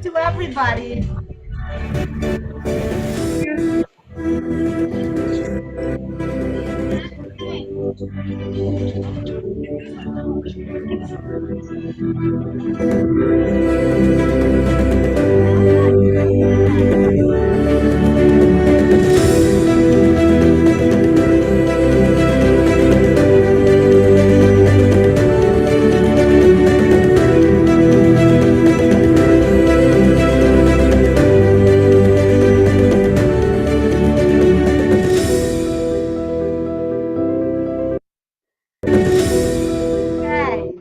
to everybody. Okay.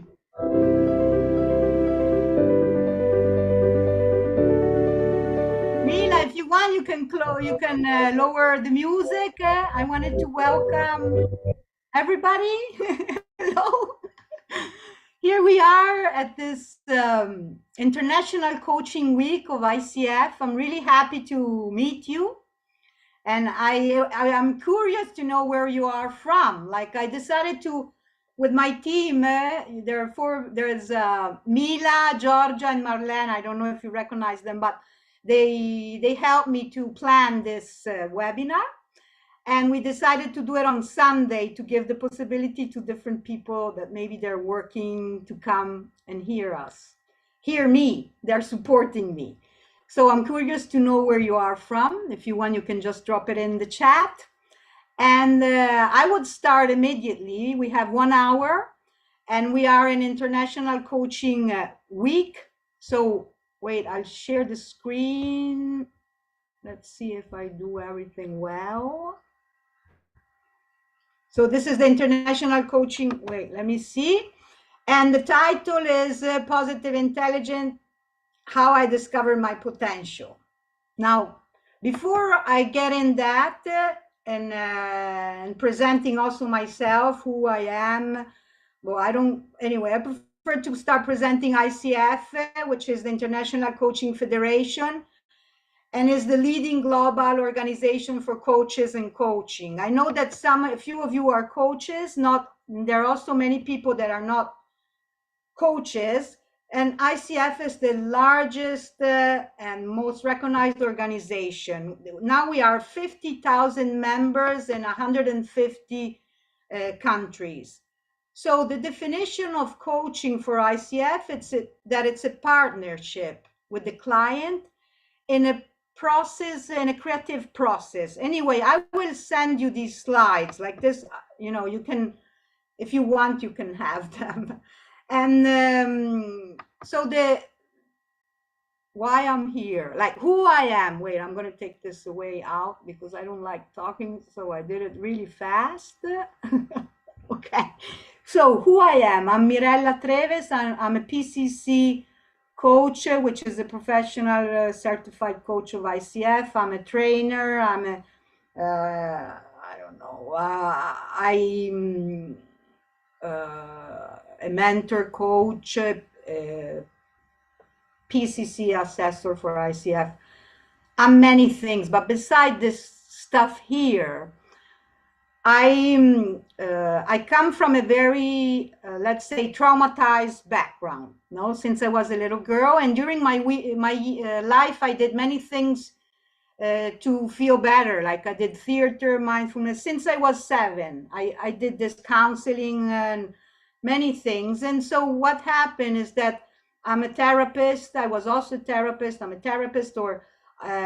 Mila, if you want, you can lower the music. I wanted to welcome everybody. Hello. Here we are at this International Coaching Week of ICF. I'm really happy to meet you. And I am curious to know where you are from. Like I decided to, with my team, there's Mila, Georgia, and Marlene. I don't know if you recognize them, but they helped me to plan this webinar. And we decided to do it on Sunday to give the possibility to different people that maybe they're working to come and hear me. They're supporting me. So I'm curious to know where you are from. If you want, you can just drop it in the chat. And I would start immediately. We have 1 hour and we are in International Coaching Week. So wait, I'll share the screen. Let's see if I do everything well. So this is the International Coaching, wait, let me see. And the title is Positive Intelligence, How I Discovered My Potential. Now, before I get in that and presenting also myself, who I am, well, I prefer to start presenting ICF, which is the International Coaching Federation, and is the leading global organization for coaches and coaching. I know that a few of you are coaches, there are also many people that are not coaches, and ICF is the largest and most recognized organization. Now we are 50,000 members in 150 countries. So the definition of coaching for ICF, it's a partnership with the client in a creative process. Anyway, I will send you these slides like this, you can, if you want, you can have them. And so why I'm here, like who I am. Wait, I'm going to take this away out because I don't like talking, so I did it really fast. Okay, so who I am, I'm Mirella Treves. I'm a PCC coach, which is a professional certified coach of ICF. I'm a trainer. I'm I'm a mentor, coach, PCC assessor for ICF. I'm many things, but beside this stuff here, I come from a very, let's say, traumatized background. Since I was a little girl, and during my life, I did many things to feel better. Like I did theater, mindfulness. Since I was 7, I did this counseling and many things. And so what happened is that I'm a therapist. I was also a therapist. I'm a therapist, or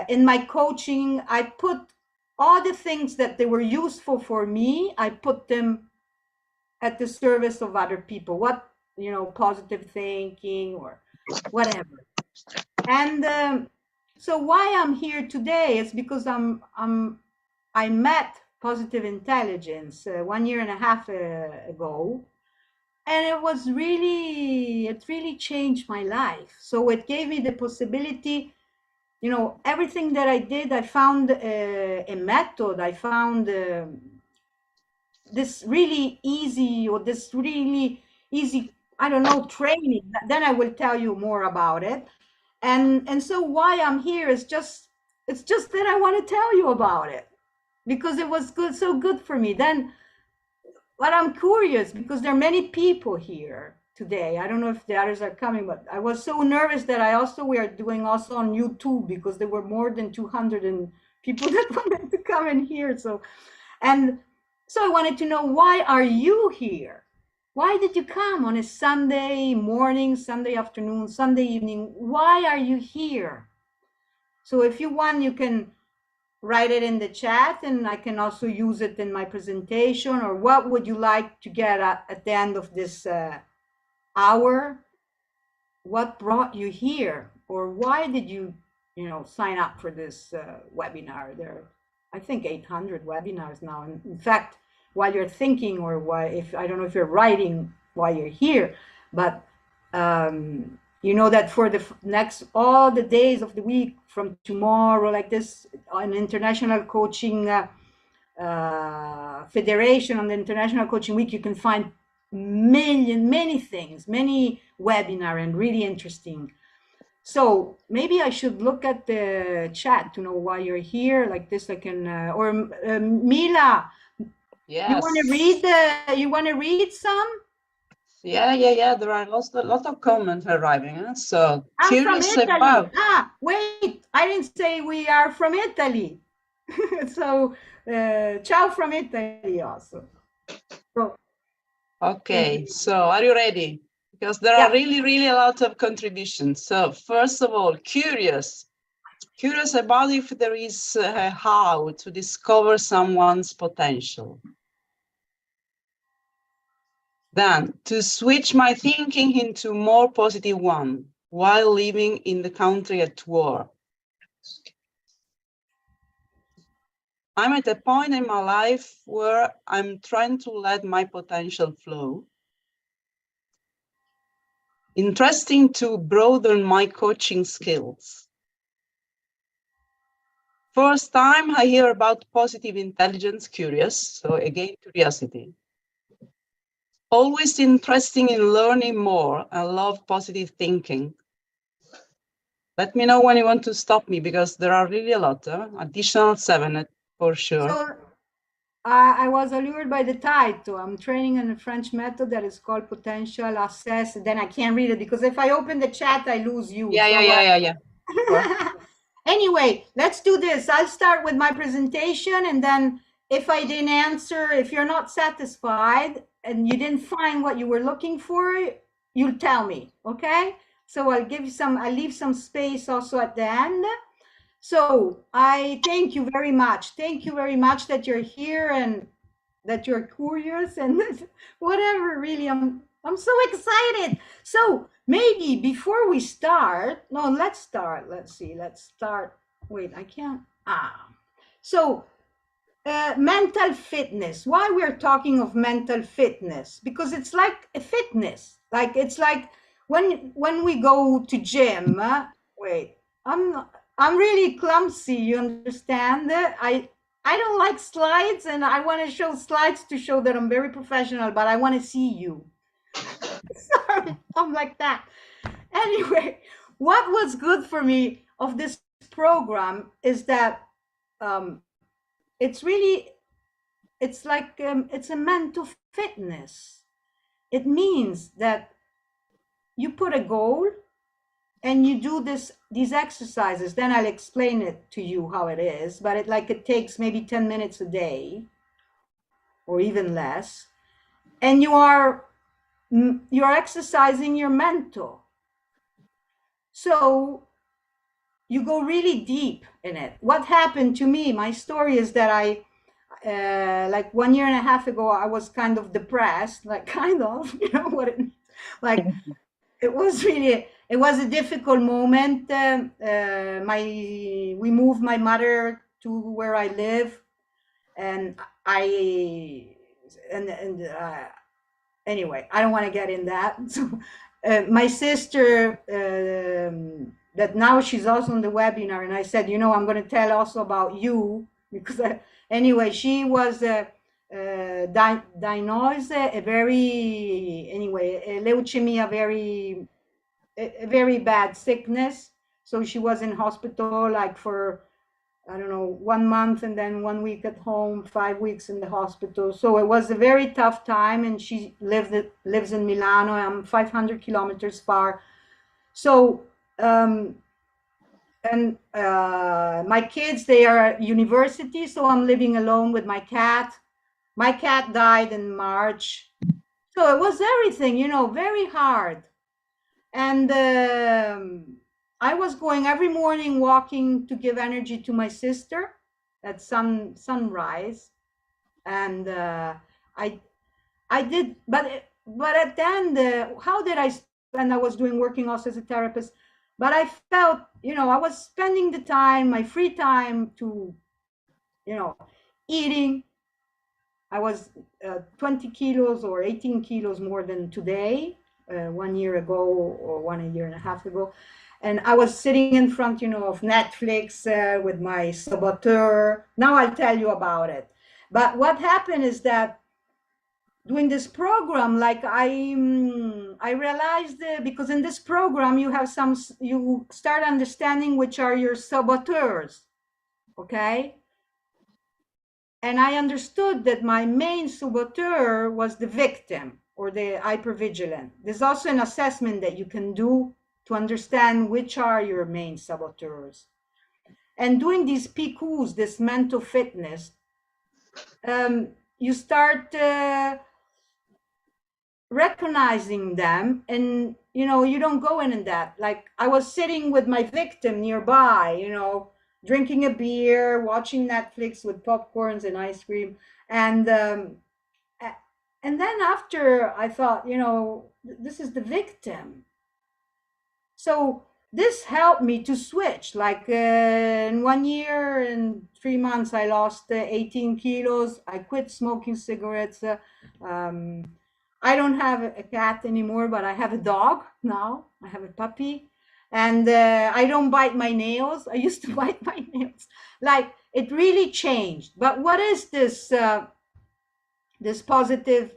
in my coaching, I put all the things that they were useful for me, I put them at the service of other people. Positive thinking or whatever. And so why I'm here today is because I met Positive Intelligence 1.5 years ago, and it really changed my life. So it gave me the possibility, everything that I did, I found a method. I found this really easy training. Then I will tell you more about it. And so why I'm here is it's just that I want to tell you about it because it was so good for me. Then, but I'm curious because there are many people here today. I don't know if the others are coming, but I was so nervous that we are doing also on YouTube, because there were more than 200 people that wanted to come and hear. So I wanted to know, why are you here? Why did you come on a Sunday morning, Sunday afternoon, Sunday evening? Why are you here? So if you want, you can write it in the chat, and I can also use it in my presentation. Or what would you like to get at the end of this hour? What brought you here? Or why did you sign up for this webinar? There are, I think, 800 webinars now. And in fact, while you're thinking, or I don't know if you're writing while you're here, but you know that for the next, all the days of the week from tomorrow, like this, an International Coaching Federation, on the International Coaching Week, you can find many things, many webinars, and really interesting. So maybe I should look at the chat to know why you're here, like this. I can, or Mila, yes. You want to read some? Yeah. There are a lot of comments arriving. So I'm curious from Italy. about. Wait, I didn't say we are from Italy. So, ciao from Italy also. So, okay, so are you ready? Because there are really a lot of contributions. So first of all, curious about if there is how to discover someone's potential. Then, to switch my thinking into more positive one while living in the country at war. I'm at a point in my life where I'm trying to let my potential flow. Interesting to broaden my coaching skills. First time I hear about positive intelligence, curious. So again, curiosity. Always interesting in learning more. I love positive thinking. Let me know when you want to stop me, because there are really a lot. Additional 7 for sure. So I was allured by the title. I'm training in a French method that is called Potential Assess. Then I can't read it, because if I open the chat, I lose you. Yeah. Anyway, let's do this. I'll start with my presentation, and then if I didn't answer, if you're not satisfied and you didn't find what you were looking for, you'll tell me, okay? So I'll leave some space also at the end. So I thank you very much. Thank you very much that you're here and that you're curious and whatever. Really, I'm so excited. So maybe before we start, no, let's start. Let's see. Let's start. Wait, I can't. So mental fitness. Why we're talking of mental fitness? Because it's like a fitness. Like it's like when we go to gym. Wait, I'm really clumsy. You understand? I don't like slides, and I want to show slides to show that I'm very professional, but I want to see you. Sorry, I'm like that. Anyway, what was good for me of this program is that it's like it's a mental fitness. It means that you put a goal and you do these exercises. Then I'll explain it to you how it is, but it takes maybe 10 minutes a day or even less, and you're exercising your mental. So you go really deep in it. What happened to me, my story is that I like 1.5 years ago, I was kind of depressed, you know what it means. Like it was a difficult moment. We moved my mother to where I live, and anyway, I don't want to get in that. So my sister, that now she's also on the webinar, and I said, you know, I'm going to tell also about you, because anyway, she was diagnosed a leukemia, a very bad sickness. So she was in hospital like for I don't know, 1 month and then 1 week at home, 5 weeks in the hospital. So it was a very tough time. And she lives in Milano. I'm 500 kilometers far. So, and my kids, they are at university. So I'm living alone with my cat. My cat died in March. So it was everything, very hard. And I was going every morning walking to give energy to my sister at sunrise. And I did, but at the end, how did I spend? I was working also as a therapist, but I felt, I was spending the time, my free time to, eating. I was 20 kilos or 18 kilos more than today, 1 year ago or 1 year and a half ago. And I was sitting in front, of Netflix with my saboteur. Now I'll tell you about it. But what happened is that doing this program, like I realized because in this program you start understanding which are your saboteurs, okay? And I understood that my main saboteur was the victim or the hypervigilant. There's also an assessment that you can do to understand which are your main saboteurs. And doing these PQs, this mental fitness, you start recognizing them, and you don't go in that. Like I was sitting with my victim nearby, drinking a beer, watching Netflix with popcorns and ice cream. And then after I thought, this is the victim. So this helped me to switch. Like in 1 year and 3 months, I lost 18 kilos. I quit smoking cigarettes. I don't have a cat anymore, but I have a dog now. I have a puppy. And I don't bite my nails. I used to bite my nails. Like it really changed. But what is this this positive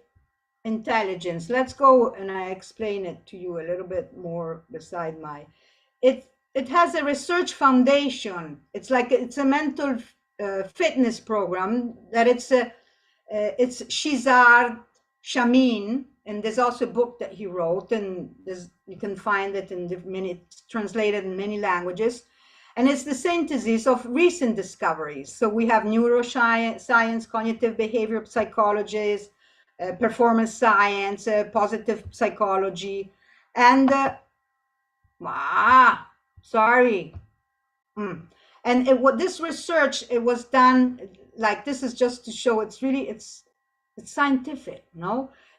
intelligence? Let's go and I explain it to you a little bit more beside my it has a research foundation. It's a mental fitness program that it's Cesar Chamin, and there's also a book that he wrote, and you can find it it's translated in many languages. And it's the synthesis of recent discoveries. So we have neuroscience, cognitive behavioral psychologies, performance science, positive psychology, and sorry. And this research, it was done like this is just to show it's scientific,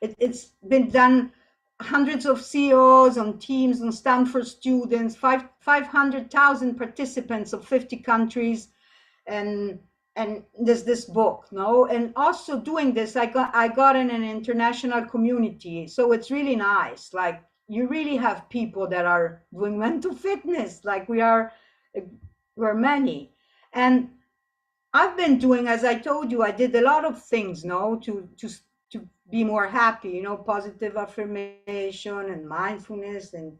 it's been done hundreds of CEOs on teams on Stanford students, 500,000 participants of 50 countries, and there's this book, and also doing this, I got in an international community, so it's really nice. Like you really have people that are doing mental fitness, like we're many. And I've been doing, as I told you, I did a lot of things, to be more happy, positive affirmation and mindfulness and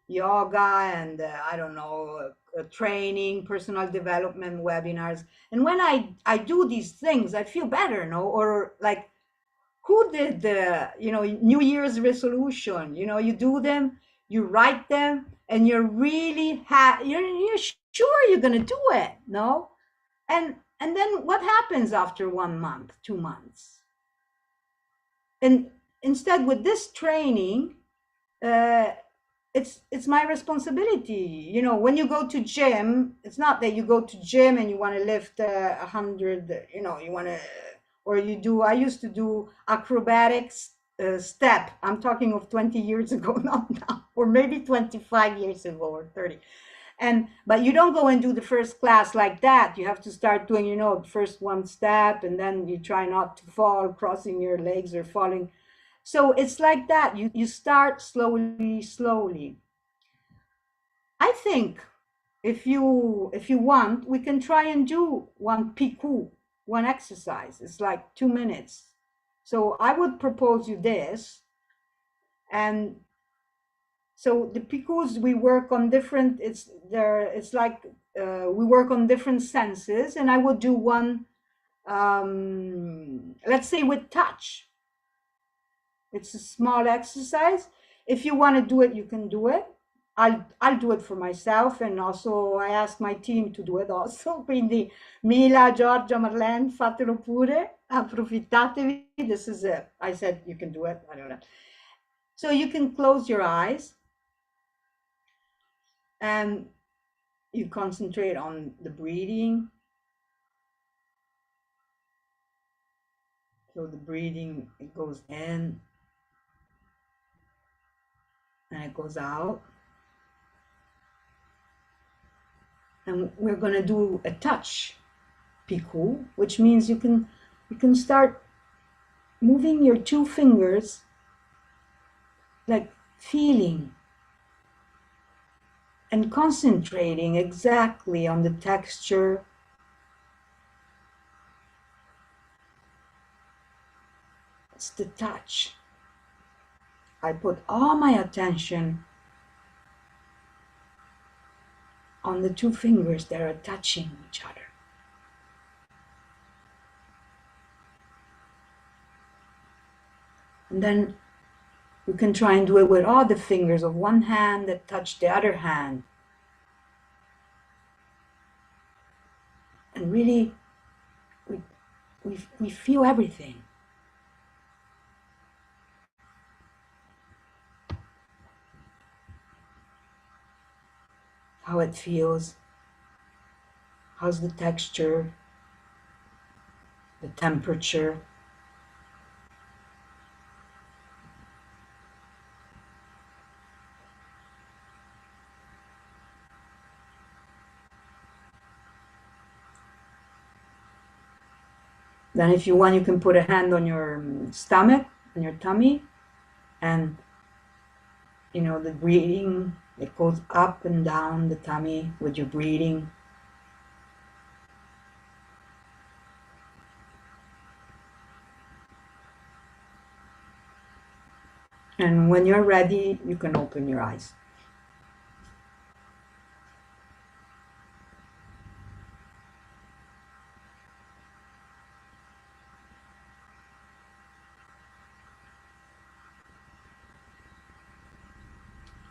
yoga and I don't know, training, personal development webinars. And when I do these things, I feel better, or like who did the New Year's resolution? You do them, you write them, and you're really you're sure you're gonna do it, and then what happens after 1 month, 2 months? And instead, with this training, it's my responsibility. When you go to gym, it's not that you go to gym and you want to lift 100, you want to, or you do. I used to do acrobatics step. I'm talking of 20 years ago, not now, or maybe 25 years ago or 30. But you don't go and do the first class like that. You have to start doing, the first one step, and then you try not to fall, crossing your legs or falling. So it's like that. You start slowly. I think if you want, we can try and do one PQ, one exercise. It's like 2 minutes. So I would propose you this. And so the PQs, we work on different, it's like we work on different senses, and I would do one, let's say with touch. It's a small exercise. If you want to do it, you can do it. I'll do it for myself, and also I ask my team to do it also. Quindi Mila, Giorgia, Marlene, fatelo pure, approfittatevi. This is it. I said you can do it. I don't know. So you can close your eyes and you concentrate on the breathing. So the breathing, it goes in and it goes out. And we're going to do a touch piku, which means you can start moving your two fingers, like feeling and concentrating exactly on the texture. It's the touch. I put all my attention on the two fingers that are touching each other. And then you can try and do it with all the fingers of one hand that touch the other hand. And really, we feel everything. How it feels, how's the texture, the temperature. Then if you want, you can put a hand on your stomach, on your tummy, and the breathing, it goes up and down the tummy with your breathing. And when you're ready, you can open your eyes.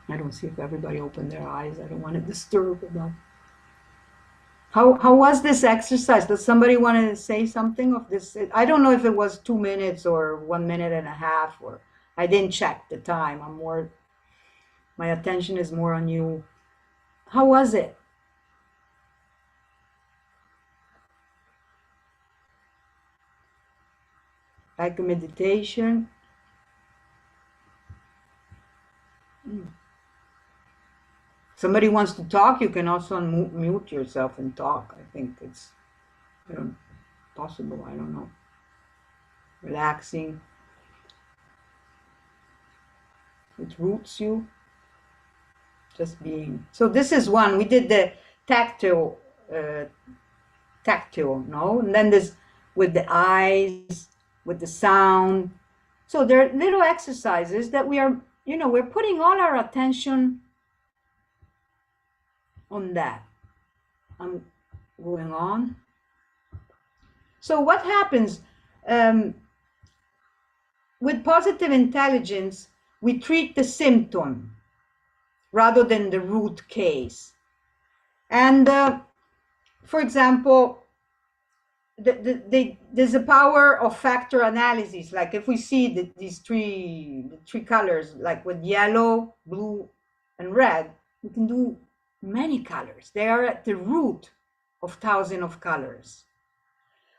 I don't see if everybody opened their eyes. I don't want to disturb them. How was this exercise? Does somebody want to say something of this? I don't know if it was 2 minutes or 1 minute and a half, or I didn't check the time. My attention is more on you. How was it? Like a meditation? Somebody wants to talk, you can also mute yourself and talk. I think it's possible. I don't know. Relaxing. It roots you. Just being. So this is one. We did the tactile, no? And then this with the eyes, with the sound. So there are little exercises that we're putting all our attention on that. I'm going on. So what happens with positive intelligence, we treat the symptom rather than the root case. And for example, there's a power of factor analysis. Like if we see these three colors, like with yellow, blue, and red, we can do many colors. They are at the root of thousands of colors.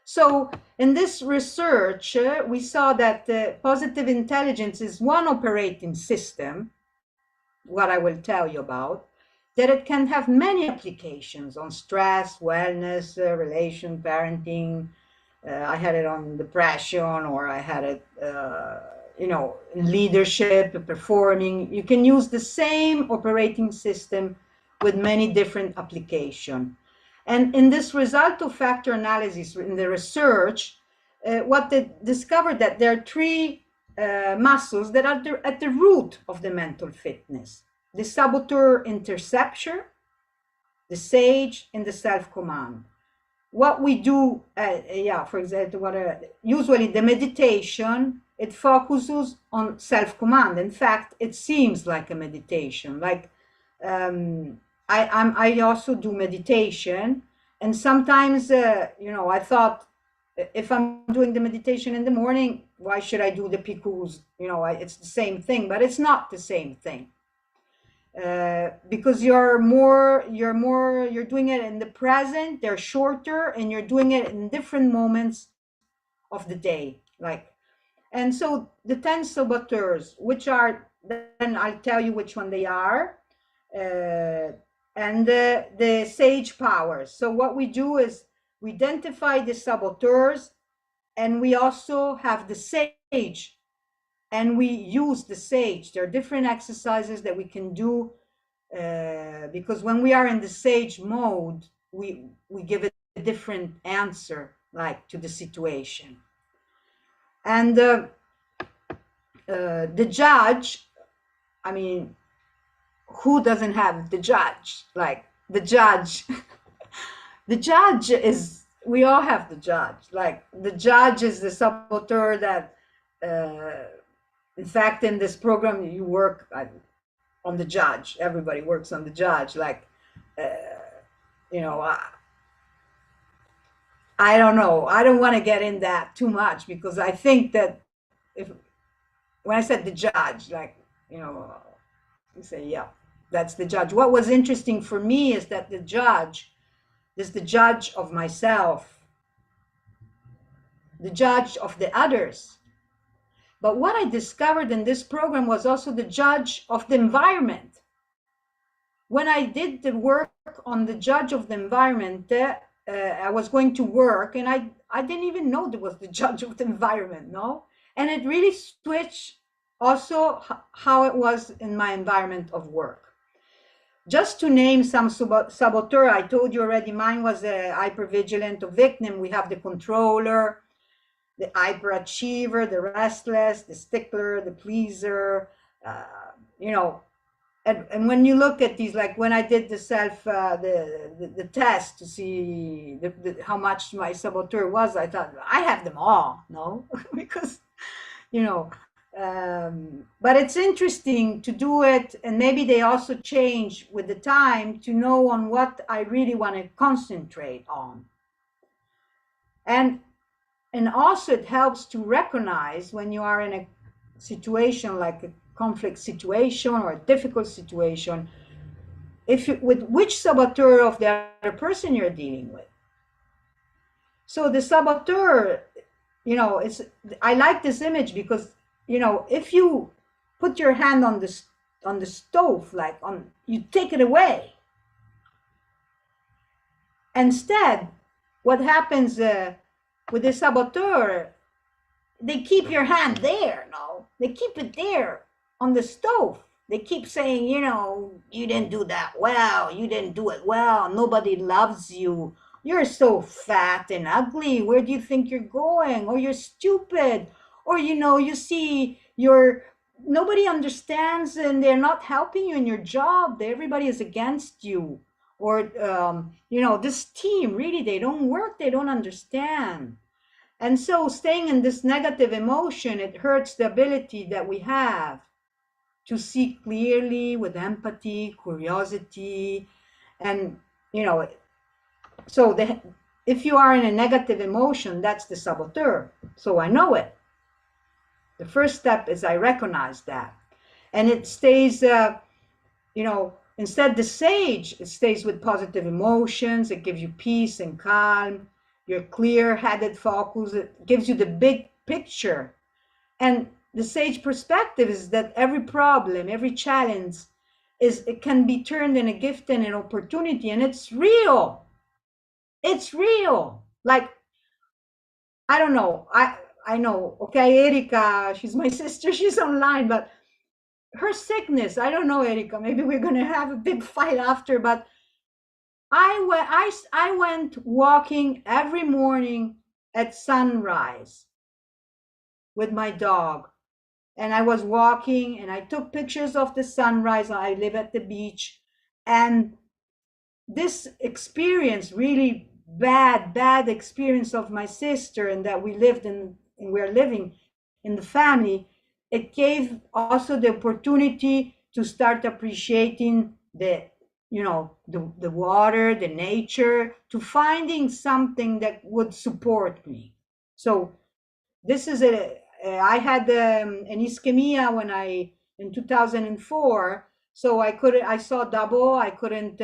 So in this research, we saw that positive intelligence is one operating system, what I will tell you about, that it can have many applications on stress, wellness, relation, parenting. I had it on depression, or I had it, in leadership, performing. You can use the same operating system with many different applications. And in this result of factor analysis, in the research, what they discovered that there are three muscles that are at the root of the mental fitness. The saboteur interceptor, the sage and the self-command. What we do, for example, usually the meditation, it focuses on self-command. In fact, it seems like a meditation. Like I also do meditation, and sometimes I thought, if I'm doing the meditation in the morning, why should I do the pikus? It's the same thing, but it's not the same thing. Because you're doing it in the present, they're shorter, and you're doing it in different moments of the day. And so the 10 saboteurs, which are, then I'll tell you which one they are, and the sage powers. So what we do is we identify the saboteurs, and we also have the sage, and we use the sage. There are different exercises that we can do, because when we are in the sage mode, we give a different answer, like, to the situation. And the judge, I mean, who doesn't have the judge? Like, the judge, the judge is, we all have the judge. Like, the judge is the saboteur that, in fact, in this program, you work on the judge. Everybody works on the judge. Like, I don't know. I don't want to get in that too much, because I think that when I said the judge, like, you say, yeah, that's the judge. What was interesting for me is that the judge is the judge of myself, the judge of the others. But what I discovered in this program was also the judge of the environment. When I did the work on the judge of the environment, I was going to work, and I didn't even know there was the judge of the environment, no? And it really switched also how it was in my environment of work. Just to name some saboteur, I told you already, mine was the hypervigilant or victim. We have the controller, the hyperachiever, the restless, the stickler, the pleaser, and when you look at these, like when I did the the test to see how much my saboteur was, I thought, I have them all, no? Because, but it's interesting to do it, and maybe they also change with the time, to know on what I really want to concentrate on. And also it helps to recognize when you are in a situation like a conflict situation or a difficult situation, with which saboteur of the other person you're dealing with. So the saboteur, I like this image because, if you put your hand on the stove, like you take it away. Instead, what happens with the saboteur, they keep your hand there, no? They keep it there on the stove. They keep saying, you didn't do that well, you didn't do it well, nobody loves you, you're so fat and ugly, where do you think you're going? Or you're stupid, or you see nobody understands, and they're not helping you in your job, everybody is against you. Or this team, really, they don't work, they don't understand. And so staying in this negative emotion, it hurts the ability that we have to see clearly with empathy, curiosity, and so if you are in a negative emotion, that's the saboteur. So I know it. The first step is I recognize that, and it stays. Instead, the sage, it stays with positive emotions. It gives you peace and calm. Your clear-headed focus. It gives you the big picture, and the sage perspective is that every problem, every challenge, it can be turned in a gift and an opportunity, and it's real. It's real. Like, I don't know. I know. Okay, Erika, she's my sister. She's online, but her sickness. I don't know, Erika. Maybe we're gonna have a big fight after. But I went walking every morning at sunrise with my dog. And I was walking and I took pictures of the sunrise. I live at the beach, and this experience, really bad experience of my sister, and that we lived in, and we're living in the family, it gave also the opportunity to start appreciating the, the water, the nature, to finding something that would support me. So this is I had an ischemia when in 2004, so I saw double. I couldn't,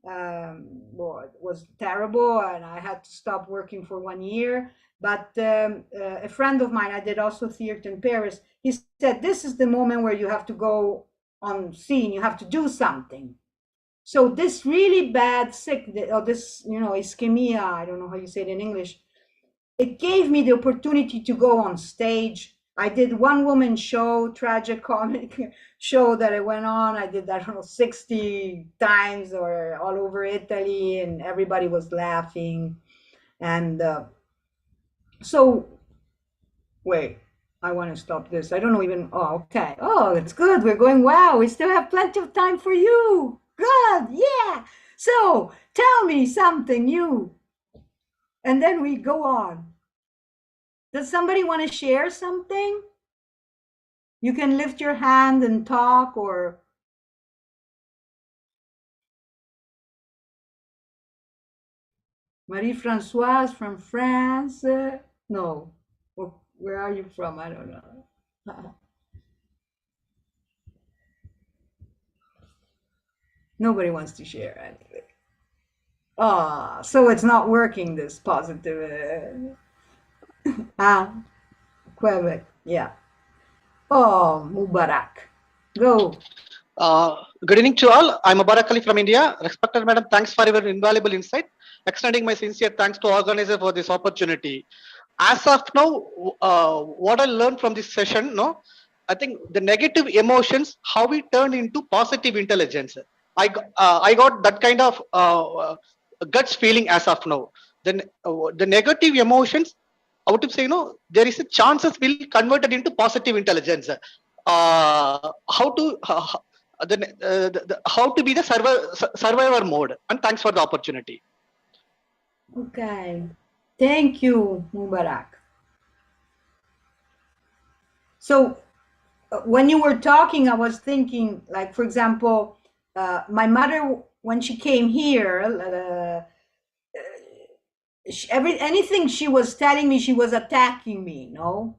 well, it was terrible, and I had to stop working for 1 year. But a friend of mine, I did also theater in Paris, he said, this is the moment where you have to go on scene, you have to do something. So this really bad sickness, or this, ischemia, I don't know how you say it in English, it gave me the opportunity to go on stage. I did one woman show, tragic comic show that I went on. I did that, I don't know, 60 times or all over Italy, and everybody was laughing. And so, wait, I want to stop this. I don't know even, oh, okay. Oh, it's good. We're going, wow, we still have plenty of time for you. Good, yeah. So tell me something new. And then we go on. Does somebody want to share something? You can lift your hand and talk, or Marie-Françoise from France. No. Where are you from? I don't know. Nobody wants to share anyway. Ah, so it's not working, this positive. Ah, Quebec. Yeah. Oh, Mubarak. Go. Good evening to all. I'm Mubarak Ali from India. Respected Madam, thanks for your invaluable insight. Extending my sincere thanks to organizer for this opportunity. As of now, what I learned from this session, I think the negative emotions, how we turn into positive intelligence. I got that kind of guts feeling as of now. Then the negative emotions, I would say, there is a chances will convert it into positive intelligence. How to how to be the survivor mode. And thanks for the opportunity. Okay. Thank you, Mubarak. So when you were talking, I was thinking, like, for example, my mother, when she came here, anything she was telling me, she was attacking me, no?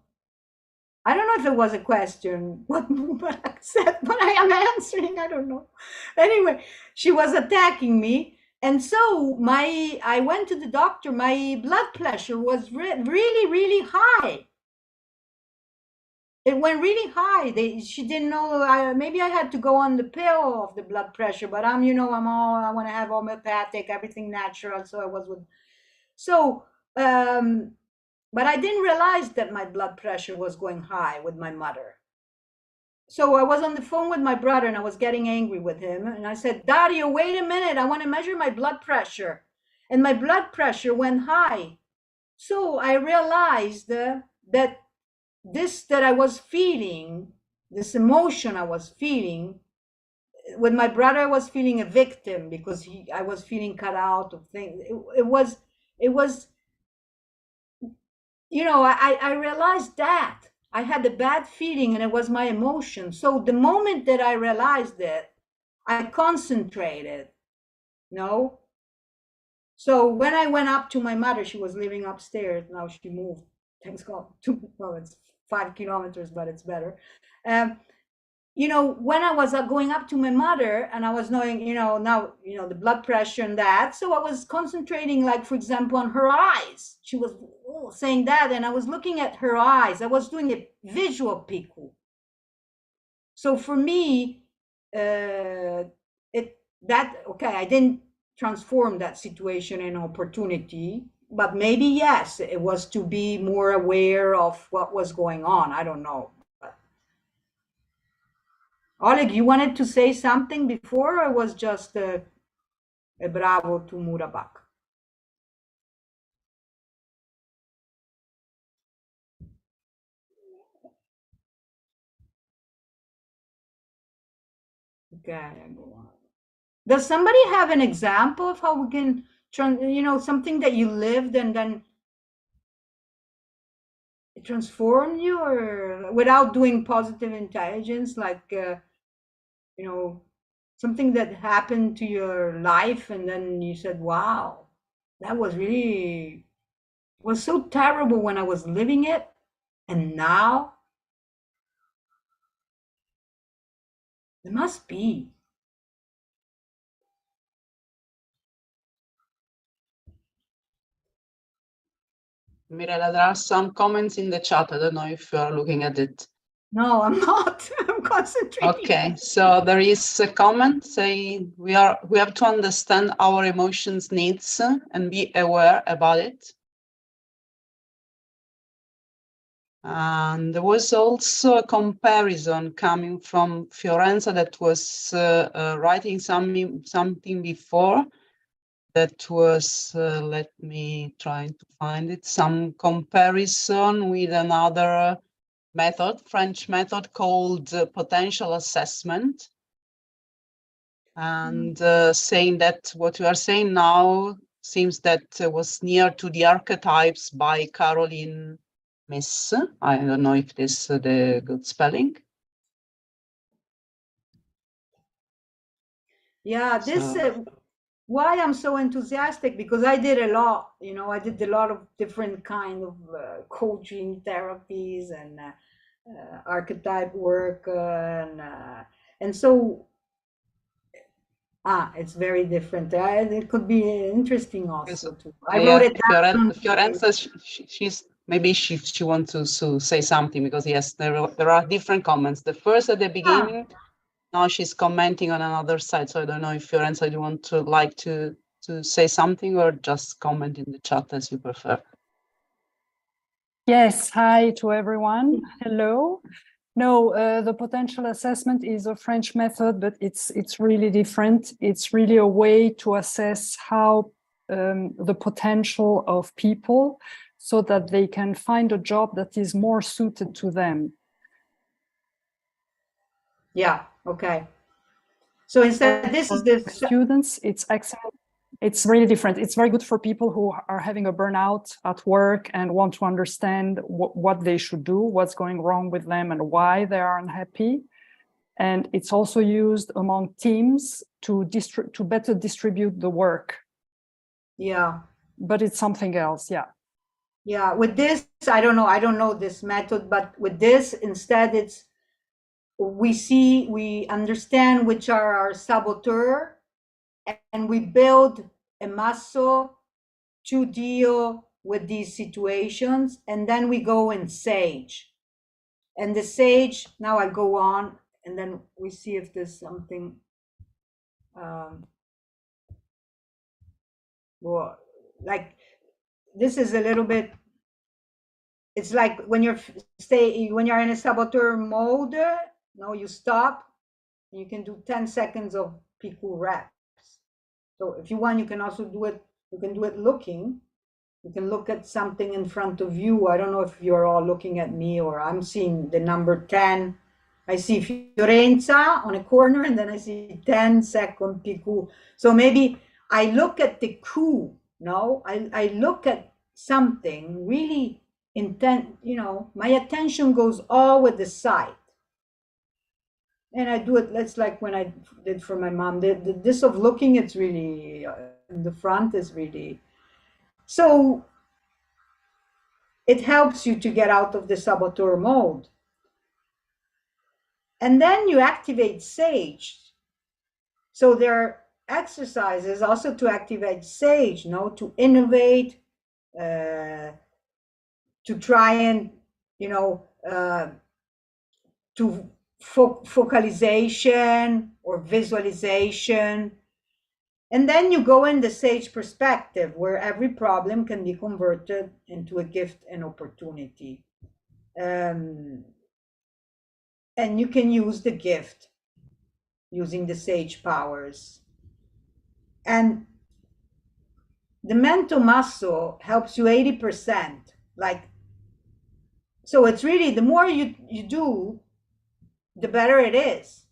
I don't know if it was a question, what Mubarak said, but I am answering, I don't know. Anyway, she was attacking me. And so I went to the doctor, my blood pressure was really, really high. It went really high. She didn't know. Maybe I had to go on the pill of the blood pressure, but I want to have homeopathic, everything natural. So I was with. So, but I didn't realize that my blood pressure was going high with my mother. So I was on the phone with my brother, and I was getting angry with him. And I said, Dario, wait a minute. I want to measure my blood pressure. And my blood pressure went high. So I realized that this that I was feeling, this emotion I was feeling, with my brother, I was feeling a victim because I was feeling cut out of things. It was, I realized that I had a bad feeling, and it was my emotion. So the moment that I realized it, I concentrated, no? So when I went up to my mother, she was living upstairs. Now she moved. Thanks God. Well, it's 5 kilometers, but it's better. When I was going up to my mother, and I was knowing, now, the blood pressure and that. So I was concentrating, like, for example, on her eyes. She was saying that, and I was looking at her eyes. I was doing a visual piku. So for me, okay, I didn't transform that situation in opportunity, but maybe yes, it was to be more aware of what was going on. I don't know. Oleg, you wanted to say something before, or was just a bravo to Mubarak? Okay, I go on. Does somebody have an example of how we can, something that you lived and then it transformed you, or without doing positive intelligence, like, something that happened to your life and then you said, wow, that was so terrible when I was living it, and now there must be. Mirella, there are some comments in the chat. I don't know if you are looking at it. No, I'm not. I'm concentrating. Okay, so there is a comment saying we have to understand our emotions needs and be aware about it. And there was also a comparison coming from Fiorenza that was writing something before. That was, let me try to find it, some comparison with another method, French method called potential assessment. And saying that what you are saying now seems that was near to the archetypes by Caroline Myss. I don't know if this is the good spelling. Yeah, why I'm so enthusiastic, because I did a lot, I did a lot of different kind of coaching therapies and archetype work, and so it's very different. It could be interesting also too. I wrote it down. Fiorenza, she's maybe she wants to say something, because yes, there are different comments. The first at the beginning. Now she's commenting on another side, so I don't know if Fiorenza, do you want to say something or just comment in the chat as you prefer? Yes, hi to everyone. Hello. No, the potential assessment is a French method, but it's really different. It's really a way to assess how the potential of people, so that they can find a job that is more suited to them. Yeah. Okay. So instead, this is the students. It's excellent. It's really different. It's very good for people who are having a burnout at work and want to understand what they should do, what's going wrong with them, and why they are unhappy. And it's also used among teams to better distribute the work. Yeah. But it's something else. Yeah. Yeah. With this, I don't know this method, but with this, instead, it's we understand which are our saboteur, and we build a muscle to deal with these situations, and then we go in sage. And the sage, now I go on, and then we see if there's something well, like this is a little bit, it's like when you're in a saboteur mode, you stop, you can do 10 seconds of Piku reps. So if you want, you can also do it, looking. You can look at something in front of you. I don't know if you're all looking at me or I'm seeing the number 10. I see Fiorenza on a corner, and then I see 10-second Piku. So maybe I look at the coup, I look at something really intent, my attention goes all with the sight. And I do it, that's like when I did for my mom. This of looking, it's really, in the front is really, so it helps you to get out of the saboteur mode. And then you activate sage. So there are exercises also to activate sage, to innovate, to try and, to focalization or visualization. And then you go in the sage perspective, where every problem can be converted into a gift and opportunity. And you can use the gift using the sage powers. And the mental muscle helps you 80%. So it's really, the more you do, the better it is.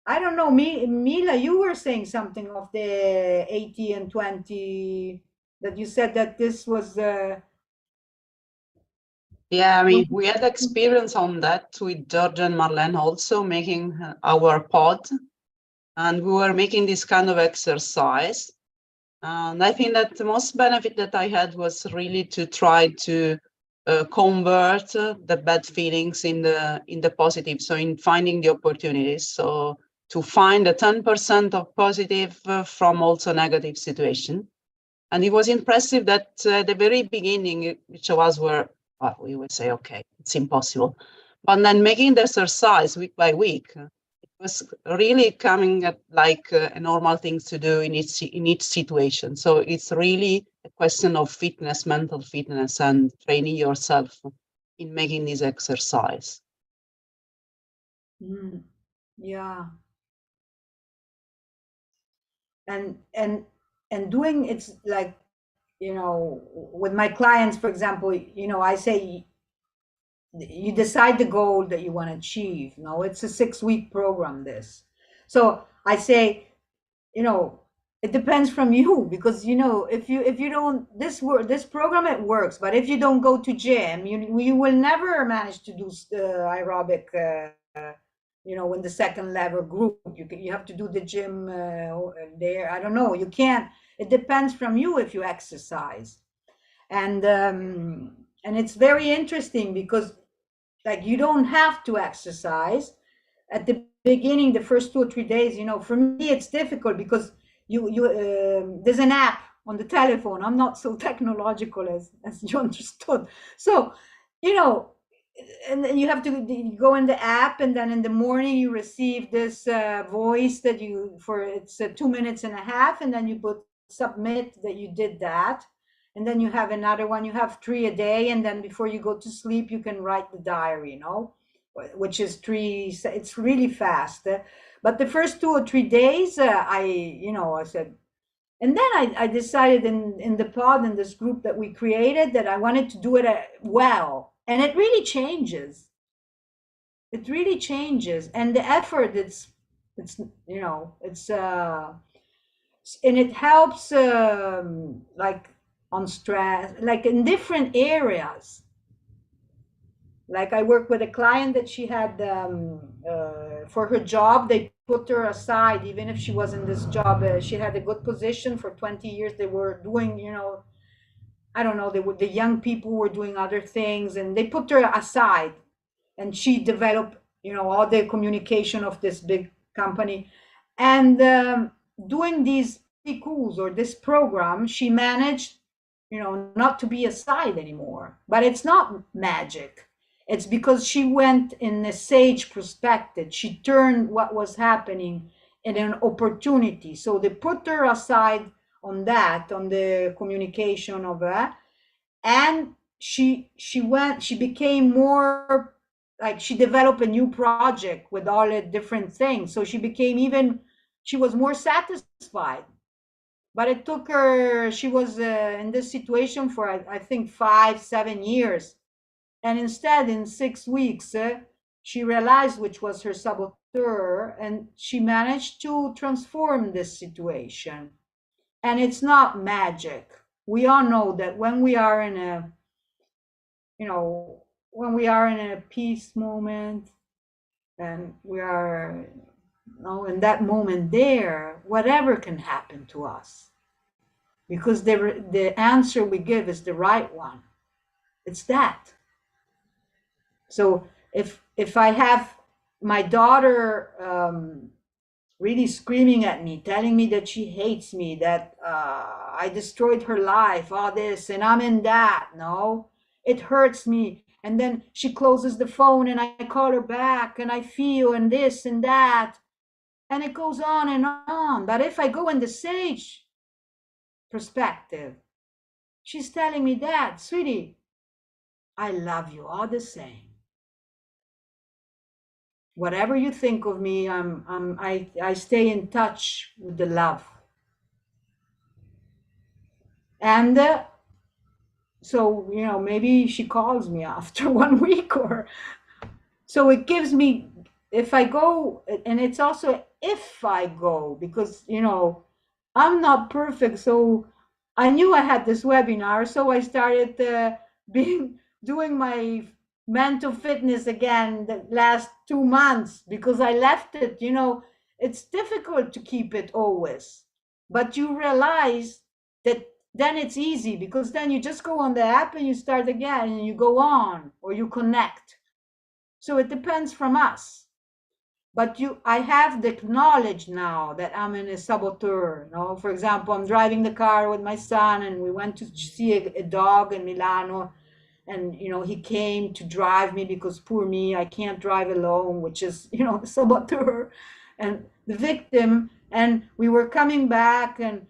I don't know, Mila, you were saying something of the 80 and 20, that you said that this was Yeah, I mean, we had experience on that with George and Marlene also making our pod, and we were making this kind of exercise. And I think that the most benefit that I had was really to try to convert the bad feelings in the positive. So in finding the opportunities. So to find the 10% of positive from also negative situation. And it was impressive that at the very beginning, each of us were, well, we would say, okay, it's impossible. But then making the exercise week by week, it was really coming at like a normal thing to do in each situation. So it's really a question of fitness, mental fitness, and training yourself in making this exercise. yeah. And doing, it's like, with my clients, for example, I say, you decide the goal that you want to achieve. It's a 6-week program, this. So I say, it depends from you, because if you don't, this program, it works, but if you don't go to gym, you will never manage to do aerobic in the second level group. You have to do the gym there. I don't know, you can't. It depends from you if you exercise. And it's very interesting, because like, you don't have to exercise at the beginning, the first 2 or 3 days. For me, it's difficult, because there's an app on the telephone. I'm not so technological as you understood. So, and then you have to go in the app, and then in the morning you receive this voice that it's 2 minutes and a half, and then you put submit that you did that. And then you have another one, you have 3 a day, and then before you go to sleep, you can write the diary, which is 3, it's really fast. But the first 2 or 3 days, I said, and then I decided in the pod, in this group that we created, that I wanted to do it well. And it really changes. It really changes. And the effort, it's and it helps, like, on stress, like in different areas. Like, I work with a client that she had, for her job, they put her aside, even if she was in this job. She had a good position for 20 years. They were doing, I don't know, the young people were doing other things, and they put her aside. And she developed, all the communication of this big company. And doing these schools, or this program, she managed, not to be aside anymore. But it's not magic. It's because she went in a sage perspective. She turned what was happening in an opportunity. So they put her aside on that, on the communication of that. And she became more, like, she developed a new project with all the different things. So she was more satisfied. But it took her, she was in this situation for, I think, 5-7 years. And instead, in 6 weeks, she realized which was her saboteur, and she managed to transform this situation. And it's not magic. We all know that when we are in a, peace moment, and we are, in that moment there, whatever can happen to us, because the answer we give is the right one. It's that. So if I have my daughter really screaming at me, telling me that she hates me, that I destroyed her life, all this, and I'm in that, it hurts me. And then she closes the phone, and I call her back, and I feel, and this and that, and it goes on and on. But if I go in the sage perspective, she's telling me that, sweetie, I love you all the same. Whatever you think of me, I stay in touch with the love. And so, maybe she calls me after 1 week, or so it gives me, if I go, and it's also if I go, because, you know, I'm not perfect. So I knew I had this webinar. So I started doing my mental fitness again the last 2 months, because I left it, you know, it's difficult to keep it always, but you realize that then it's easy, because then you just go on the app and you start again and you go on, or you connect. So it depends from us. But I have the knowledge now that I'm in a saboteur. You know, for example, I'm driving the car with my son, and we went to see a dog in Milano, and you know, he came to drive me because poor me, I can't drive alone, which is, you know, saboteur and the victim. And we were coming back, and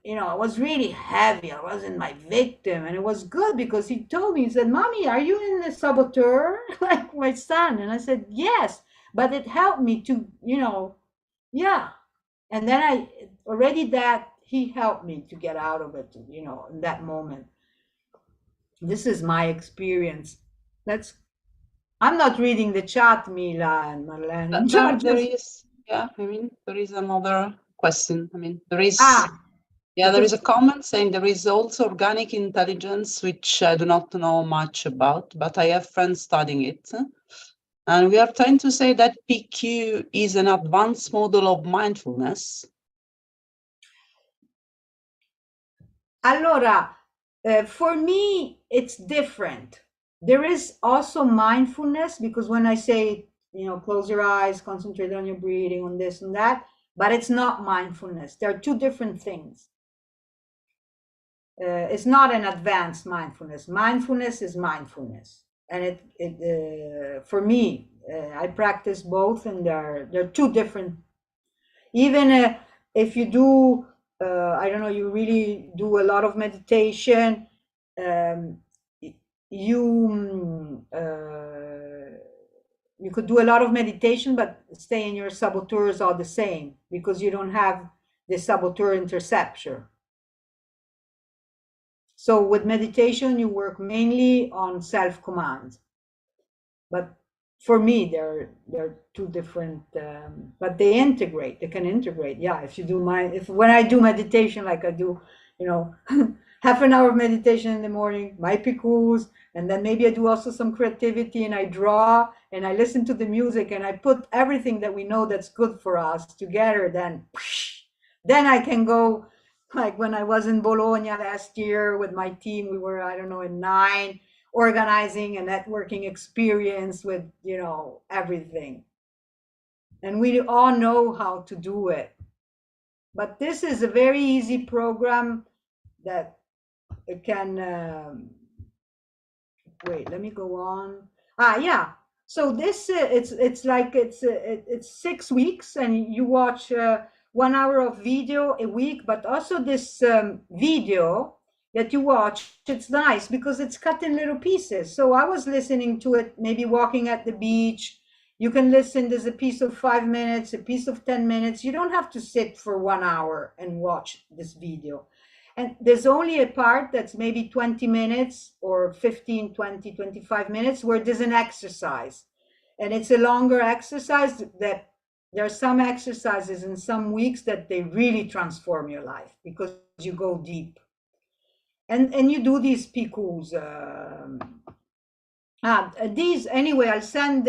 you know, it was really heavy. I wasn't my victim, and it was good because he told me, he said, "Mommy, are you in the saboteur?" Like my son. And I said, "Yes," but it helped me to, you know, yeah. And then I already, that he helped me to get out of it, you know, in that moment. This is my experience. I'm not reading the chat, Mila and Marlene and There George. is, yeah, I mean, there is another question. I mean, there is, Yeah, there is a because comment saying there is also organic intelligence, which I do not know much about, but I have friends studying it. And we are trying to say that PQ is an advanced model of mindfulness. allora, for me, it's different. There is also mindfulness, because when I say, you know, close your eyes, concentrate on your breathing, on this and that, but it's not mindfulness. There are two different things. It's not an advanced mindfulness. Mindfulness is mindfulness, and for me, I practice both, and they're two different. Even if you do, I don't know, you really do a lot of meditation, you could do a lot of meditation, but stay in your saboteurs all the same, because you don't have the saboteur interception. So with meditation, you work mainly on self-command. But for me, they're two different, but they integrate. They can integrate. Yeah, if you do when I do meditation, like I do, you know, half an hour of meditation in the morning, my PQs, and then maybe I do also some creativity, and I draw, and I listen to the music, and I put everything that we know that's good for us together. Then I can go. Like when I was in Bologna last year with my team, we were, I don't know, in 9, organizing a networking experience with, you know, everything. And we all know how to do it. But this is a very easy program that it can, wait, let me go on. Yeah. So this, it's like, it's 6 weeks, and you watch 1 hour of video a week, but also this video that you watch, it's nice because it's cut in little pieces. So I was listening to it, maybe walking at the beach. You can listen, there's a piece of 5 minutes, a piece of 10 minutes. You don't have to sit for 1 hour and watch this video. And there's only a part that's maybe 20 minutes or 15, 20, 25 minutes where there's an exercise. And it's a longer exercise. That there are some exercises in some weeks that they really transform your life because you go deep. And you do these PQs. These, anyway, I'll send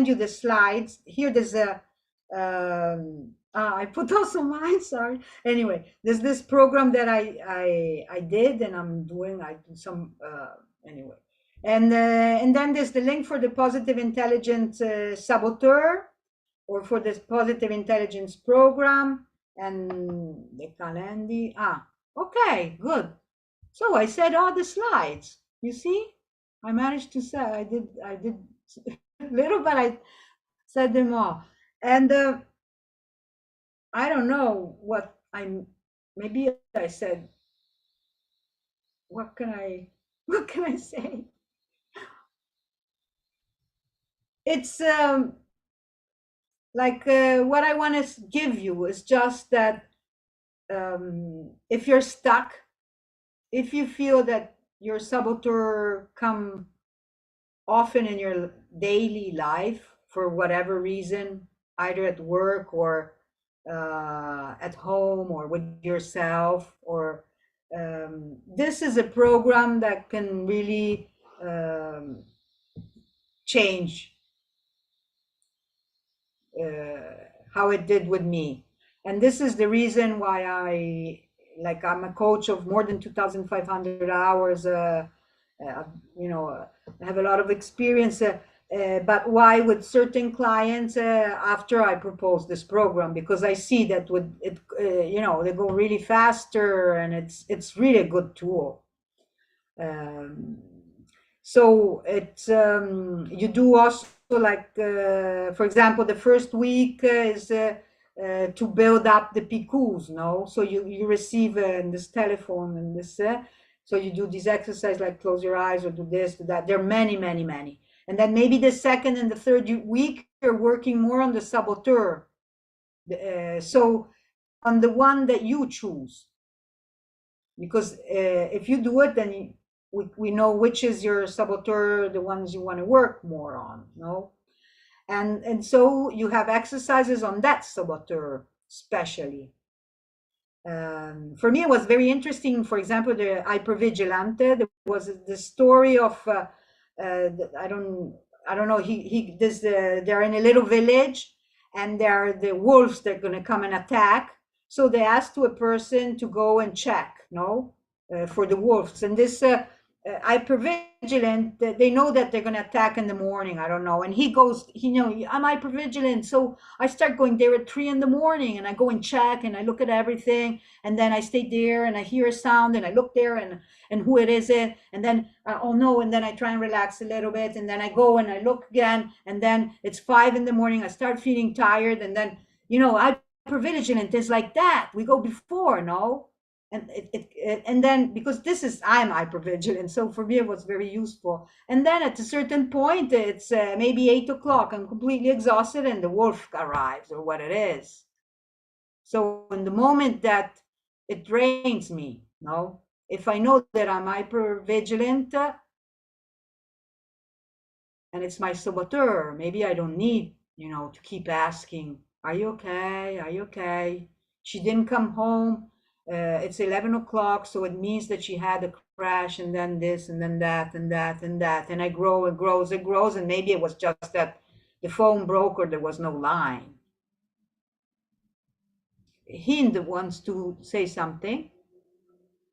you the slides. Here there's a I put also mine, sorry. Anyway, there's this program that I did, and I'm doing, I do some, anyway. And then there's the link for the Positive Intelligence Saboteur, or for this Positive Intelligence program, and the Calendly. Okay, good. So I said all the slides, you see? I managed to say, I did little, but I said them all. And I don't know what maybe I said, what can I say? It's like what I want to give you is just that if you're stuck, if you feel that your saboteur come often in your daily life for whatever reason, either at work or at home or with yourself, or this is a program that can really change how it did with me. And this is the reason why I'm a coach of more than 2,500 hours. I have a lot of experience, but why with certain clients after I propose this program, because I see that with it, they go really faster, and it's really a good tool. So it's you do also, like for example, the first week is to build up the PICUs, no? So you receive this telephone and this, so you do this exercise like close your eyes or do this, do that. There are many, many, many. And then maybe the second and the third week, you're working more on the saboteur. So on the one that you choose, because if you do it, then we know which is your saboteur, the ones you want to work more on, no? And so you have exercises on that saboteur, especially. For me, it was very interesting. For example, the Hypervigilante. There was the story of I don't know. They're in a little village, and there are the wolves that are going to come and attack. So they asked to a person to go and check, no, for the wolves. And this hypervigilant, they know that they're going to attack in the morning. I don't know. And he goes, I'm hypervigilant. So I start going there at 3 in the morning, and I go and check, and I look at everything. And then I stay there, and I hear a sound, and I look there, and who it is, and then, oh no. And then I try and relax a little bit. And then I go and I look again. And then it's 5 in the morning. I start feeling tired. And then, hypervigilant is like that. We go before, no? And then, because I'm hypervigilant, so for me it was very useful. And then at a certain point, it's maybe 8 o'clock. I'm completely exhausted, and the wolf arrives, or what it is. So in the moment that it drains me, no, if I know that I'm hypervigilant and it's my saboteur, maybe I don't need, to keep asking, "Are you okay? Are you okay?" She didn't come home. It's 11 o'clock, so it means that she had a crash, and then this, and then that, and that, and that. And it grows, and maybe it was just that the phone broke or there was no line. Hind wants to say something.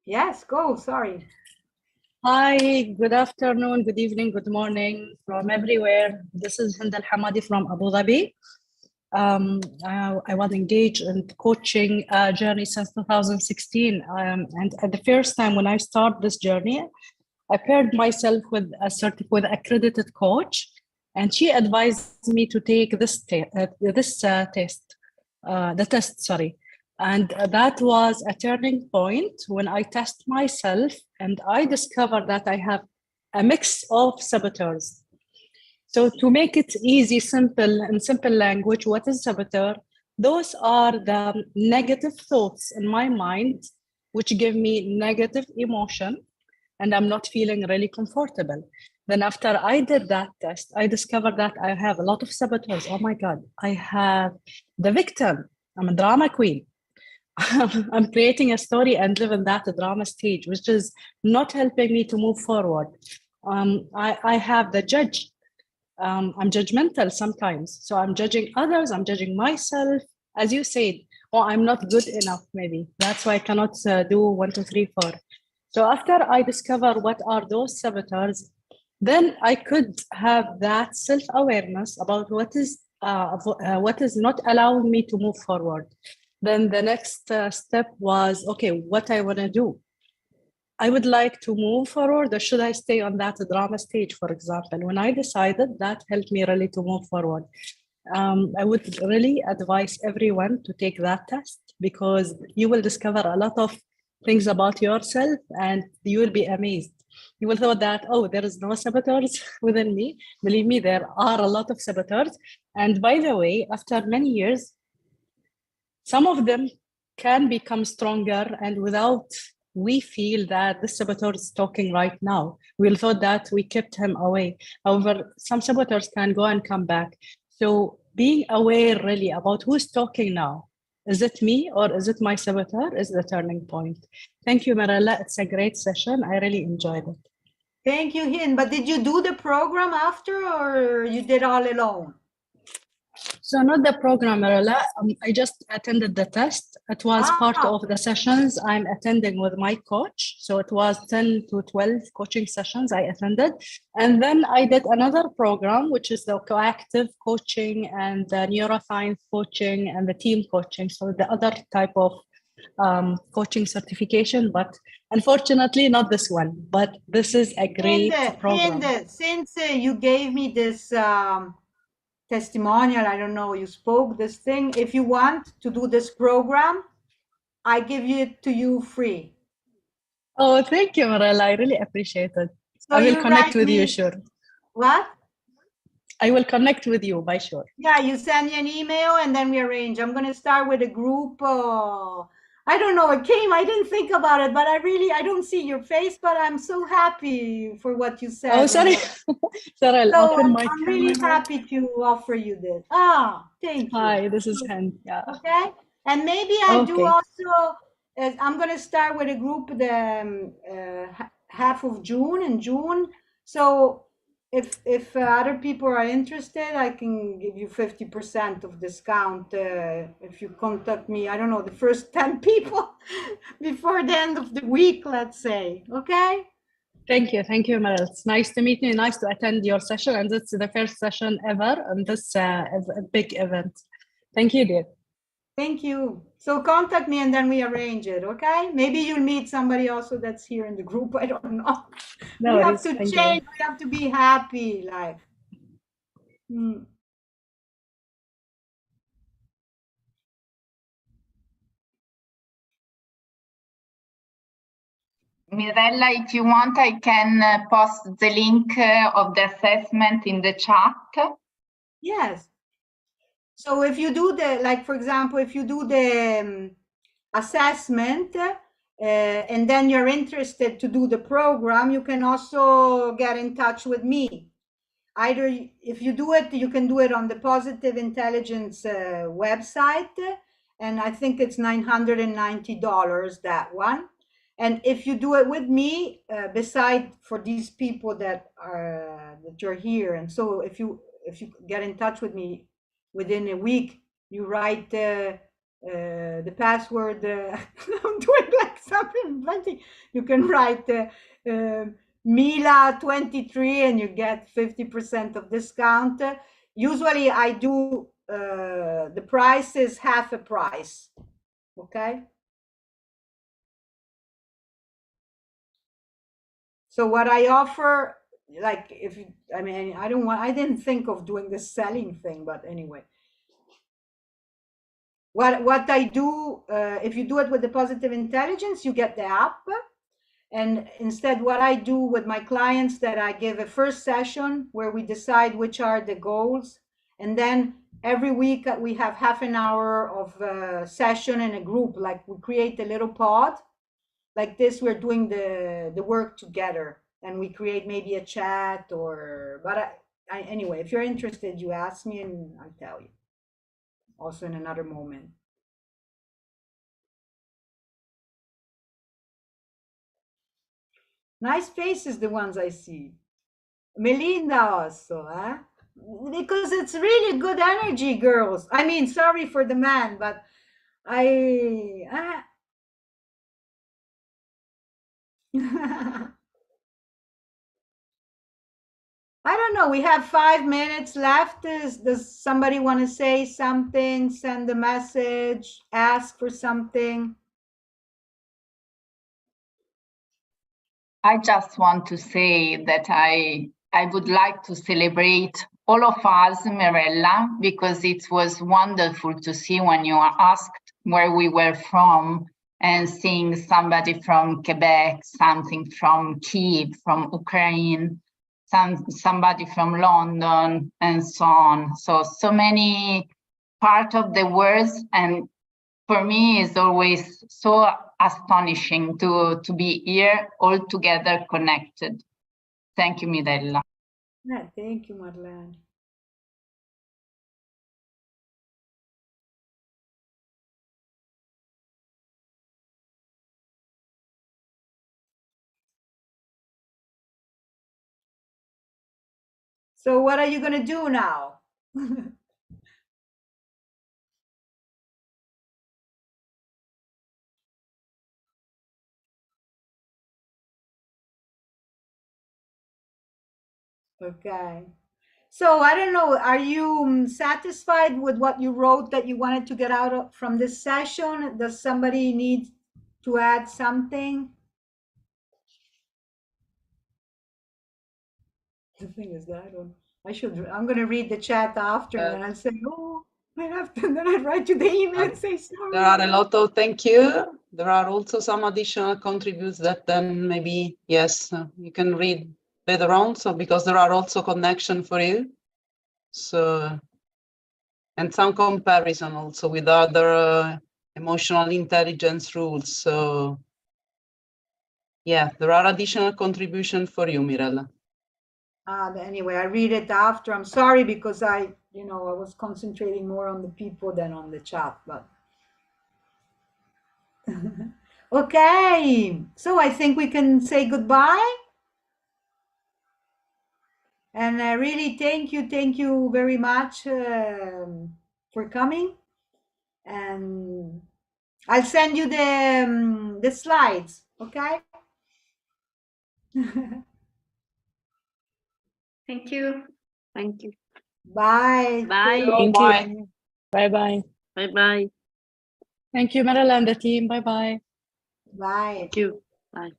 Yes, go, sorry. Hi, good afternoon, good evening, good morning from everywhere. This is Hind Al-Hamadi from Abu Dhabi. I was engaged in coaching journey since 2016. And at the first time when I started this journey, I paired myself with with an accredited coach, and she advised me to take the test. And that was a turning point when I test myself, and I discovered that I have a mix of saboteurs. So to make it easy, in simple language, what is saboteur? Those are the negative thoughts in my mind, which give me negative emotion, and I'm not feeling really comfortable. Then after I did that test, I discovered that I have a lot of saboteurs. Oh my God, I have the victim. I'm a drama queen. I'm creating a story and live in that drama stage, which is not helping me to move forward. I have the judge. I'm judgmental sometimes. So I'm judging others, I'm judging myself. As you said, I'm not good enough, maybe. That's why I cannot do 1, 2, 3, 4. So after I discover what are those saboteurs, then I could have that self-awareness about what is not allowing me to move forward. Then the next step was, okay, what I want to do. I would like to move forward, or should I stay on that drama stage, for example? When I decided, that helped me really to move forward. I would really advise everyone to take that test, because you will discover a lot of things about yourself, and you will be amazed. You will thought that, there is no saboteurs within me. Believe me, there are a lot of saboteurs. And by the way, after many years, some of them can become stronger, and without we feel that the saboteur is talking right now, we'll thought that we kept him away. However, some saboteurs can go and come back. So being aware really about who's talking now. Is it me or is it my saboteur is the turning point. Thank you, Mirella. It's a great session. I really enjoyed it. Thank you, Hind. But did you do the program after, or you did all alone? So not the program, Mirella. I just attended the test. It was part of the sessions I'm attending with my coach. So it was 10 to 12 coaching sessions I attended. And then I did another program, which is the coactive coaching and the neuroscience coaching and the team coaching. So the other type of coaching certification, but unfortunately not this one. But this is a great program. Hind, since you gave me this testimonial, I don't know, you spoke this thing. If you want to do this program, I give it to you free. Oh, thank you, Mirella. I really appreciate it. So I will connect with you, me, sure. What? I will connect with you, by sure. Yeah, you send me an email and then we arrange. I'm going to start with a group. I don't know, it came, I didn't think about it, but I don't see your face, but I'm so happy for what you said. Oh, sorry. Sorry, I'll So open my I'm really happy to offer you this. Thank you. Hi, this is Hind. Yeah. Okay. And maybe I do also, I'm going to start with a group the half of June, in June. So if other people are interested, I can give you 50% of discount if you contact me, I don't know, the first 10 people before the end of the week, let's say. Okay. Thank you, Meryl. It's nice to meet you. Nice to attend your session, and it's the first session ever, and this is a big event. Thank you, dear. Thank you. So contact me and then we arrange it, okay? Maybe you'll meet somebody also that's here in the group. I don't know. No, we have to change. We have to be happy, like. Mirella, if you want, I can post the link of the assessment in the chat. Yes. So if you do the, like, for example, if you do the assessment and then you're interested to do the program, you can also get in touch with me. Either if you do it, you can do it on the Positive Intelligence website, and I think it's $990, that one. And if you do it with me, beside for these people that are that you're here, and so if you get in touch with me within a week, you write the password. I'm doing like something plenty. You can write Mila 23 and you get 50% of discount. Usually I do the price is half a price. Okay. So what I offer, like, if you, I mean, I didn't think of doing the selling thing, but anyway. What I do, if you do it with the Positive Intelligence, you get the app. And instead, what I do with my clients, that I give a first session where we decide which are the goals. And then every week we have half an hour of session in a group, like we create a little pod. Like this, we're doing the work together, and we create maybe a chat or, but anyway, if you're interested, you ask me and I'll tell you. Also in another moment. Nice faces, the ones I see. Melinda also, huh? Because it's really good energy, girls. I mean, sorry for the man, but I don't know. We have 5 minutes left. Does somebody want to say something, send a message, ask for something? I just want to say that I would like to celebrate all of us, Mirella, because it was wonderful to see when you were asked where we were from, and seeing somebody from Quebec, something from Kyiv, from Ukraine, somebody from London, and so on. So many part of the words, and for me it's always so astonishing to be here all together connected. Thank you, Mirella. Yeah, thank you, Marlene. So what are you going to do now? Okay. So I don't know, are you satisfied with what you wrote that you wanted to get out of from this session? Does somebody need to add something? The thing is that I'm going to read the chat after and I'll say, oh, I have to, then I write you the email and say sorry. There are a lot of thank you. There are also some additional contributes that then maybe, yes, you can read later on. So because there are also connection for you. So, and some comparison also with other emotional intelligence rules. So yeah, there are additional contribution for you, Mirella. Anyway, I read it after. I'm sorry because I was concentrating more on the people than on the chat, but okay. So I think we can say goodbye. And I really thank you very much for coming. And I'll send you the slides, okay? Thank you. Thank you. Bye. Bye. Thank Bye. you. Bye-bye. Bye-bye. Thank you, Marilla and the team. Bye-bye. Bye. Thank you. Bye.